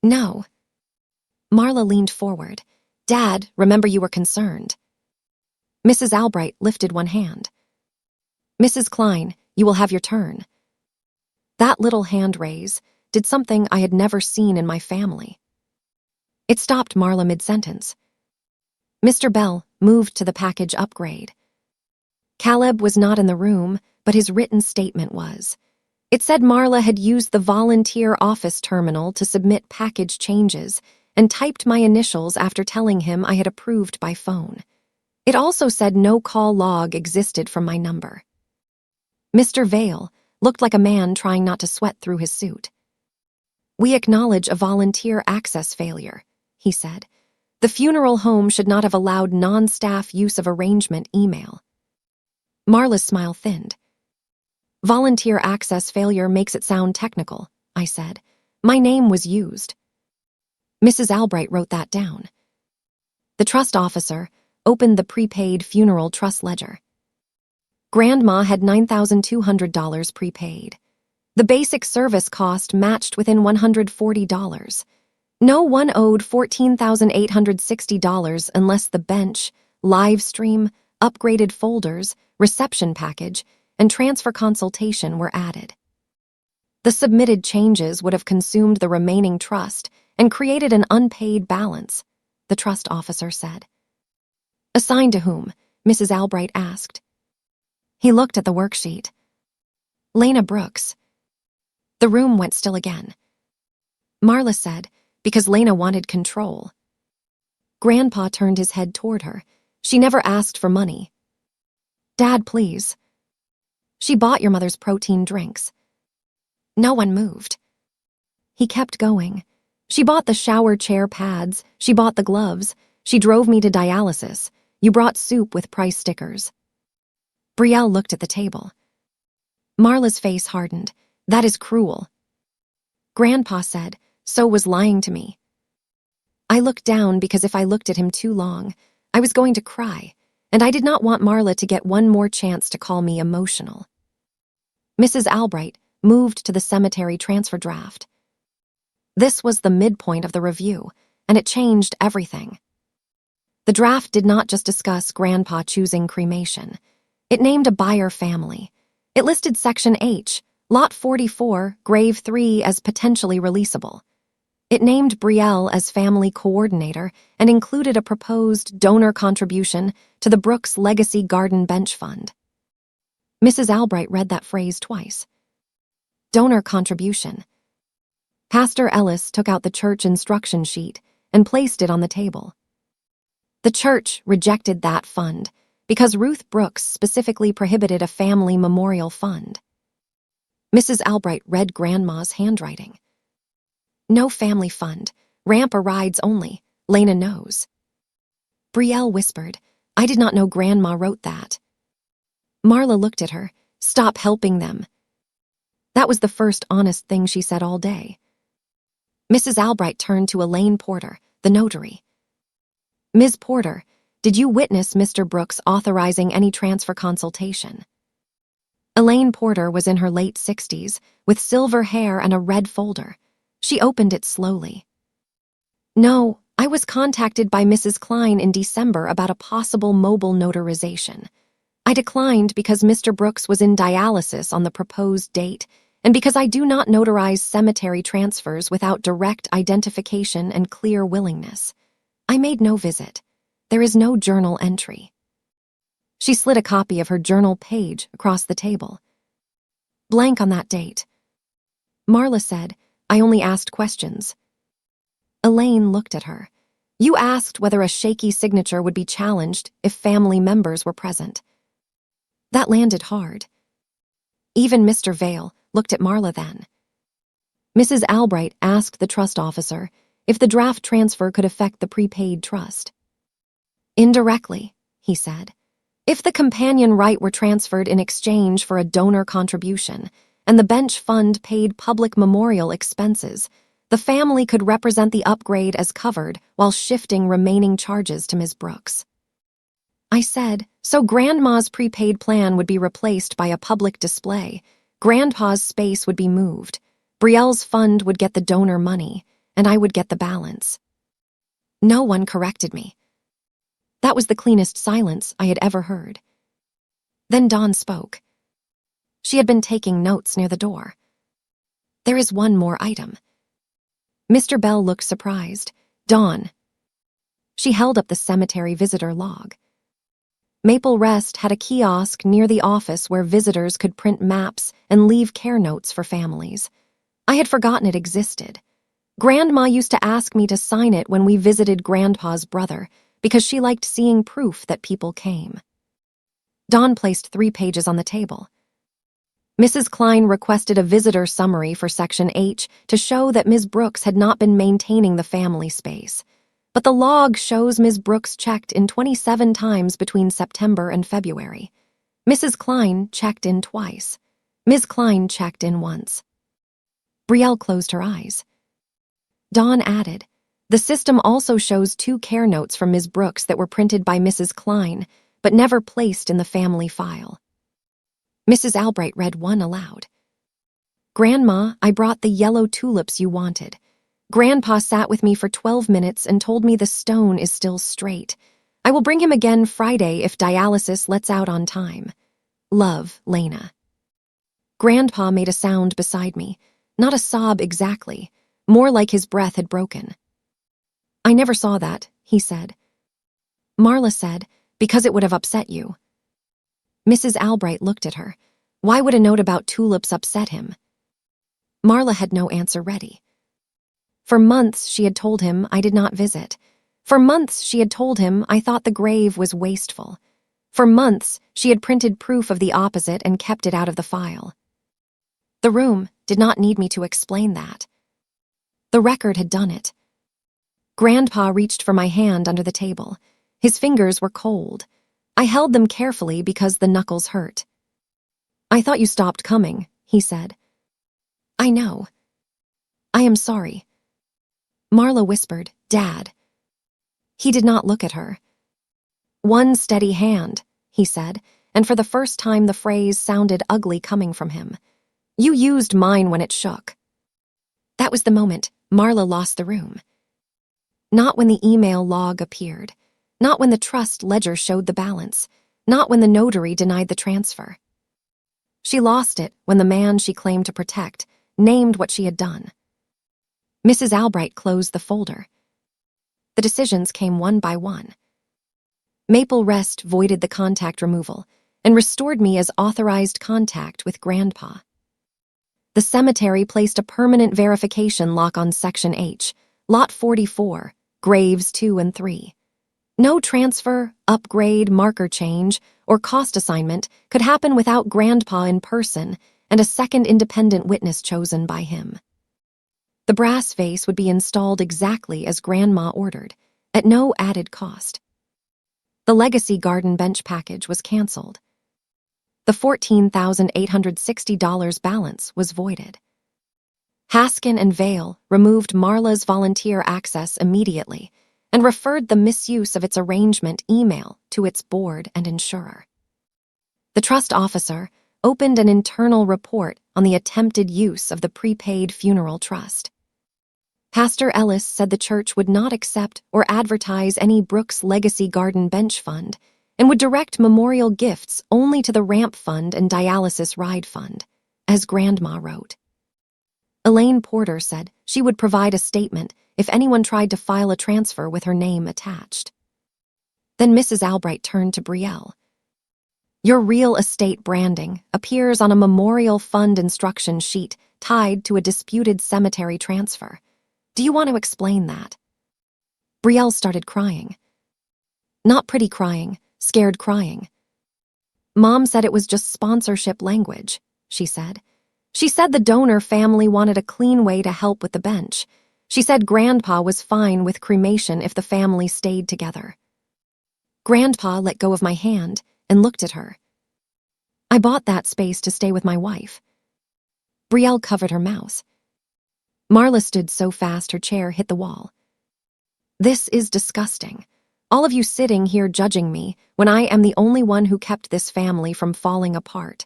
No. Marla leaned forward. Dad, remember you were concerned. Mrs. Albright lifted one hand. Mrs. Klein, you will have your turn. That little hand raise did something I had never seen in my family. It stopped Marla mid-sentence. Mr. Bell moved to the package upgrade. Caleb was not in the room, but his written statement was. It said Marla had used the volunteer office terminal to submit package changes and typed my initials after telling him I had approved by phone. It also said no call log existed from my number. Mr. Vale looked like a man trying not to sweat through his suit. We acknowledge a volunteer access failure, he said. The funeral home should not have allowed non-staff use of arrangement email. Marla's smile thinned. Volunteer access failure makes it sound technical, I said. My name was used. Mrs. Albright wrote that down. The trust officer opened the prepaid funeral trust ledger. Grandma had $9,200 prepaid. The basic service cost matched within $140. No one owed $14,860 unless the bench, live stream, upgraded folders, reception package, and transfer consultation were added. The submitted changes would have consumed the remaining trust and created an unpaid balance, the trust officer said. Assigned to whom? Mrs. Albright asked. He looked at the worksheet. Lena Brooks. The room went still again. Marla said, because Lena wanted control. Grandpa turned his head toward her. She never asked for money. Dad, please. She bought your mother's protein drinks. No one moved. He kept going. She bought the shower chair pads. She bought the gloves. She drove me to dialysis. You brought soup with price stickers. Brielle looked at the table. Marla's face hardened. That is cruel. Grandpa said, so was lying to me. I looked down because if I looked at him too long, I was going to cry, and I did not want Marla to get one more chance to call me emotional. Mrs. Albright moved to the cemetery transfer draft. This was the midpoint of the review, and it changed everything. The draft did not just discuss Grandpa choosing cremation. It named a buyer family. It listed Section H, Lot 44, Grave 3 as potentially releasable. It named Brielle as family coordinator and included a proposed donor contribution to the Brooks Legacy Garden Bench Fund. Mrs. Albright read that phrase twice. Donor contribution. Pastor Ellis took out the church instruction sheet and placed it on the table. The church rejected that fund because Ruth Brooks specifically prohibited a family memorial fund. Mrs. Albright read Grandma's handwriting. No family fund, ramp or rides only, Lena knows. Brielle whispered, I did not know Grandma wrote that. Marla looked at her, stop helping them. That was the first honest thing she said all day. Mrs. Albright turned to Elaine Porter, the notary. Ms. Porter, did you witness Mr. Brooks authorizing any transfer consultation? Elaine Porter was in her late 60s, with silver hair and a red folder. She opened it slowly. "No, I was contacted by Mrs. Klein in December about a possible mobile notarization. I declined because Mr. Brooks was in dialysis on the proposed date, and because I do not notarize cemetery transfers without direct identification and clear willingness. I made no visit. There is no journal entry." She slid a copy of her journal page across the table. "Blank on that date." Marla said, "I only asked questions." Elaine looked at her. "You asked whether a shaky signature would be challenged if family members were present." That landed hard. Even Mr. Vale looked at Marla then. Mrs. Albright asked the trust officer if the draft transfer could affect the prepaid trust. "Indirectly," he said. "If the companion right were transferred in exchange for a donor contribution, and the bench fund paid public memorial expenses, the family could represent the upgrade as covered while shifting remaining charges to Ms. Brooks." I said, "So Grandma's prepaid plan would be replaced by a public display. Grandpa's space would be moved. Brielle's fund would get the donor money, and I would get the balance." No one corrected me. That was the cleanest silence I had ever heard. Then Dawn spoke. She had been taking notes near the door. "There is one more item." Mr. Bell looked surprised. "Dawn." She held up the cemetery visitor log. Maple Rest had a kiosk near the office where visitors could print maps and leave care notes for families. I had forgotten it existed. Grandma used to ask me to sign it when we visited Grandpa's brother, because she liked seeing proof that people came. Dawn placed 3 pages on the table. Mrs. Klein requested a visitor summary for Section H to show that Ms. Brooks had not been maintaining the family space. But the log shows Ms. Brooks checked in 27 times between September and February. Mrs. Klein checked in twice. Ms. Klein checked in once. Brielle closed her eyes. Dawn added, "The system also shows 2 care notes from Ms. Brooks that were printed by Mrs. Klein, but never placed in the family file." Mrs. Albright read one aloud. "Grandma, I brought the yellow tulips you wanted. Grandpa sat with me for 12 minutes and told me the stone is still straight. I will bring him again Friday if dialysis lets out on time. Love, Lena." Grandpa made a sound beside me, not a sob exactly, more like his breath had broken. "I never saw that," he said. Marla said, "Because it would have upset you." Mrs. Albright looked at her. Why would a note about tulips upset him? Marla had no answer ready. For months she had told him I did not visit. For months she had told him I thought the grave was wasteful. For months she had printed proof of the opposite and kept it out of the file. The room did not need me to explain that. The record had done it. Grandpa reached for my hand under the table. His fingers were cold. I held them carefully because the knuckles hurt. "I thought you stopped coming," he said. "I know. I am sorry." Marla whispered, "Dad." He did not look at her. "One steady hand," he said, and for the first time the phrase sounded ugly coming from him. "You used mine when it shook." That was the moment Marla lost the room. Not when the email log appeared. Not when the trust ledger showed the balance. Not when the notary denied the transfer. She lost it when the man she claimed to protect named what she had done. Mrs. Albright closed the folder. The decisions came one by one. Maple Rest voided the contact removal and restored me as authorized contact with Grandpa. The cemetery placed a permanent verification lock on Section H, Lot 44, Graves 2 and 3. No transfer, upgrade, marker change, or cost assignment could happen without Grandpa in person and a second independent witness chosen by him. The brass vase would be installed exactly as Grandma ordered, at no added cost. The Legacy Garden bench package was canceled. The $14,860 balance was voided. Haskin and Vale removed Marla's volunteer access immediately and referred the misuse of its arrangement email to its board and insurer. The trust officer, opened an internal report on the attempted use of the prepaid funeral trust. Pastor Ellis said the church would not accept or advertise any Brooks Legacy Garden Bench Fund and would direct memorial gifts only to the Ramp Fund and Dialysis Ride Fund, as Grandma wrote. Elaine Porter said she would provide a statement if anyone tried to file a transfer with her name attached. Then Mrs. Albright turned to Brielle. Your real estate branding appears on a memorial fund instruction sheet tied to a disputed cemetery transfer. Do you want to explain that? Brielle started crying. Not pretty crying, scared crying. Mom said it was just sponsorship language, she said. She said the donor family wanted a clean way to help with the bench. She said Grandpa was fine with cremation if the family stayed together. Grandpa let go of my hand and looked at her. I bought that space to stay with my wife. Brielle covered her mouth. Marla stood so fast her chair hit the wall. This is disgusting. All of you sitting here judging me when I am the only one who kept this family from falling apart.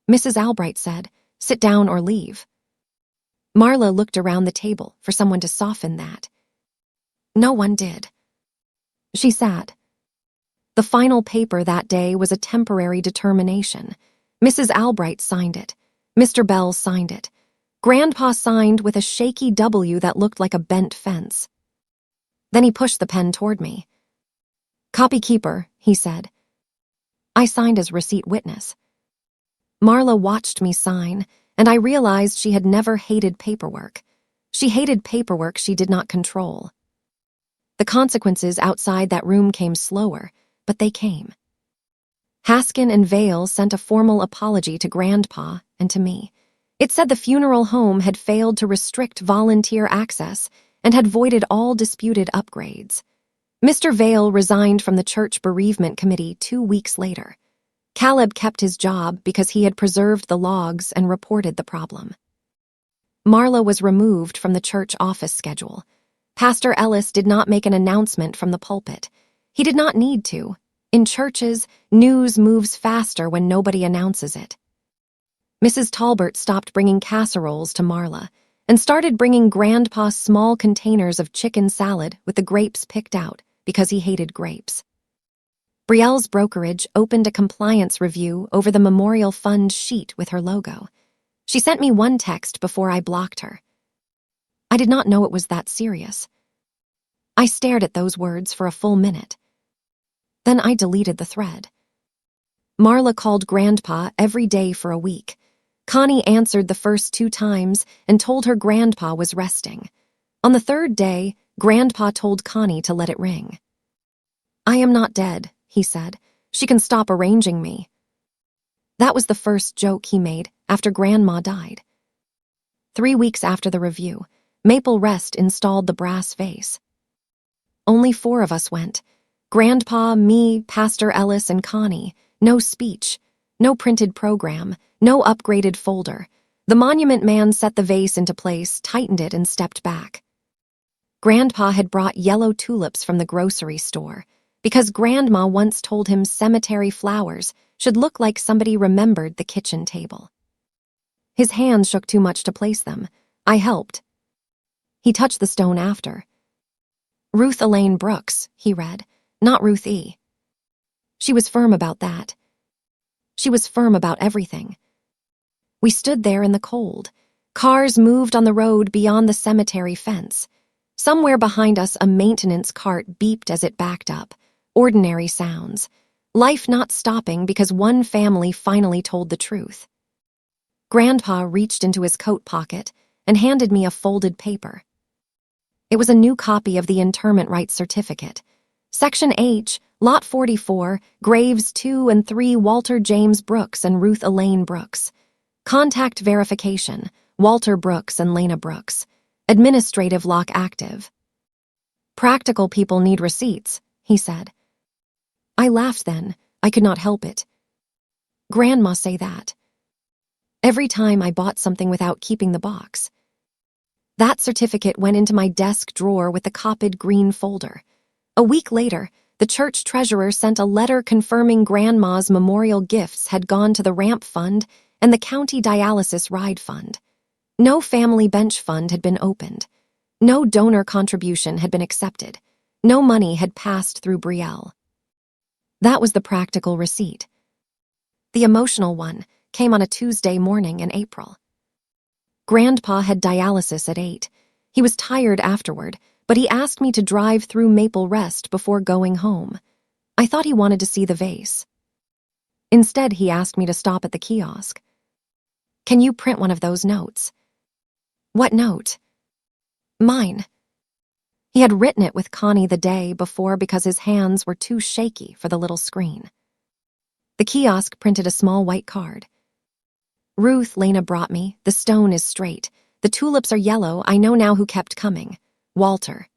Mrs. Albright said, sit down or leave. Marla looked around the table for someone to soften that. No one did. She sat. The final paper that day was a temporary determination. Mrs. Albright signed it. Mr. Bell signed it. Grandpa signed with a shaky W that looked like a bent fence. Then he pushed the pen toward me. Copy keeper, he said. I signed as receipt witness. Marla watched me sign, and I realized she had never hated paperwork. She hated paperwork she did not control. The consequences outside that room came slower, but they came. Haskin and Vale sent a formal apology to Grandpa and to me. It said the funeral home had failed to restrict volunteer access and had voided all disputed upgrades. Mr. Vale resigned from the church bereavement committee 2 weeks later. Caleb kept his job because he had preserved the logs and reported the problem. Marla was removed from the church office schedule. Pastor Ellis did not make an announcement from the pulpit. He did not need to. In churches, news moves faster when nobody announces it. Mrs. Talbert stopped bringing casseroles to Marla and started bringing Grandpa small containers of chicken salad with the grapes picked out because he hated grapes. Brielle's brokerage opened a compliance review over the memorial fund sheet with her logo. She sent me one text before I blocked her. I did not know it was that serious. I stared at those words for a full minute. Then I deleted the thread. Marla called Grandpa every day for a week. Connie answered the first 2 times and told her Grandpa was resting. On the 3rd day, Grandpa told Connie to let it ring. I am not dead, he said. She can stop arranging me. That was the first joke he made after Grandma died. 3 weeks after the review, Maple Rest installed the brass vase. Only 4 of us went. Grandpa, me, Pastor Ellis, and Connie. No speech, no printed program, no upgraded folder. The monument man set the vase into place, tightened it, and stepped back. Grandpa had brought yellow tulips from the grocery store because Grandma once told him cemetery flowers should look like somebody remembered the kitchen table. His hands shook too much to place them. I helped. He touched the stone after. Ruth Elaine Brooks, he read, not Ruth E. She was firm about that. She was firm about everything. We stood there in the cold. Cars moved on the road beyond the cemetery fence. Somewhere behind us, a maintenance cart beeped as it backed up. Ordinary sounds. Life not stopping because one family finally told the truth. Grandpa reached into his coat pocket and handed me a folded paper. It was a new copy of the interment rights certificate. Section H, Lot 44, Graves 2 and 3, Walter James Brooks and Ruth Elaine Brooks. Contact verification, Walter Brooks and Lena Brooks. Administrative lock active. Practical people need receipts, he said. I laughed then. I could not help it. Grandma say that. Every time I bought something without keeping the box. That certificate went into my desk drawer with the copied green folder. A week later, the church treasurer sent a letter confirming Grandma's memorial gifts had gone to the ramp fund and the county dialysis ride fund. No family bench fund had been opened. No donor contribution had been accepted. No money had passed through Betrayal. That was the practical receipt. The emotional one came on a Tuesday morning in April. Grandpa had dialysis at 8. He was tired afterward, but he asked me to drive through Maple Rest before going home. I thought he wanted to see the vase. Instead, he asked me to stop at the kiosk. "Can you print one of those notes?" "What note?" "Mine." He had written it with Connie the day before because his hands were too shaky for the little screen. The kiosk printed a small white card. "Ruth, Lena brought me. The stone is straight. The tulips are yellow. I know now who kept coming. Walter."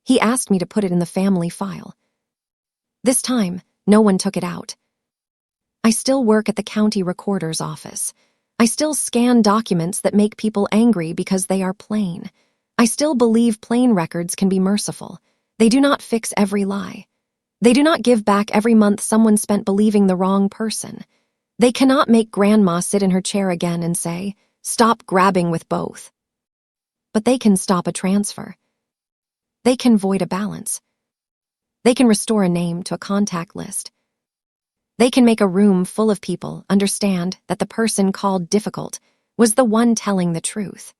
He asked me to put it in the family file. This time, no one took it out. I still work at the county recorder's office. I still scan documents that make people angry because they are plain. I still believe plain records can be merciful. They do not fix every lie. They do not give back every month someone spent believing the wrong person. They cannot make Grandma sit in her chair again and say, "Stop grabbing with both." But they can stop a transfer. They can void a balance. They can restore a name to a contact list. They can make a room full of people understand that the person called difficult was the one telling the truth.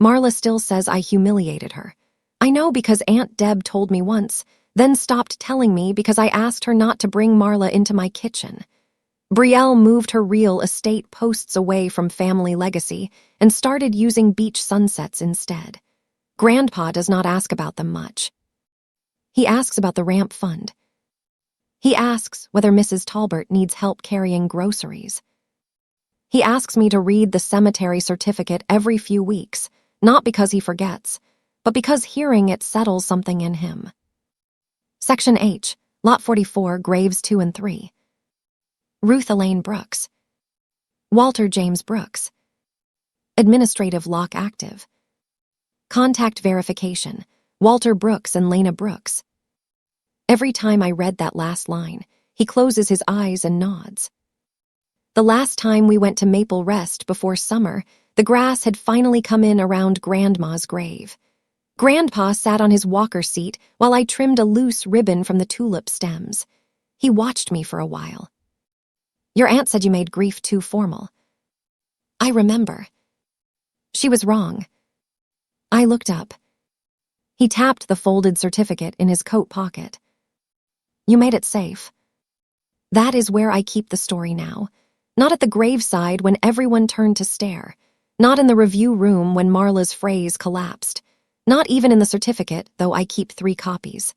Marla still says I humiliated her. I know because Aunt Deb told me once, then stopped telling me because I asked her not to bring Marla into my kitchen. Betrayal moved her real estate posts away from family legacy and started using beach sunsets instead. Grandpa does not ask about them much. He asks about the ramp fund. He asks whether Mrs. Talbert needs help carrying groceries. He asks me to read the cemetery certificate every few weeks, not because he forgets, but because hearing it settles something in him. Section H, Lot 44, Graves 2 and 3. Ruth Elaine Brooks. Walter James Brooks. Administrative lock active. Contact verification, Walter Brooks and Lena Brooks. Every time I read that last line, he closes his eyes and nods. The last time we went to Maple Rest before summer, the grass had finally come in around Grandma's grave. Grandpa sat on his walker seat while I trimmed a loose ribbon from the tulip stems. He watched me for a while. "Your aunt said you made grief too formal." "I remember." She was wrong. I looked up. He tapped the folded certificate in his coat pocket. "You made it safe." That is where I keep the story now. Not at the graveside when everyone turned to stare. Not in the review room when Marla's phrase collapsed. Not even in the certificate, though I keep 3 copies.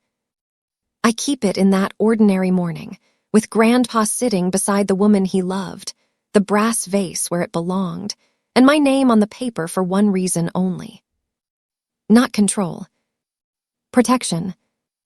I keep it in that ordinary morning, with Grandpa sitting beside the woman he loved, the brass vase where it belonged, and my name on the paper for one reason only. Not control. Protection.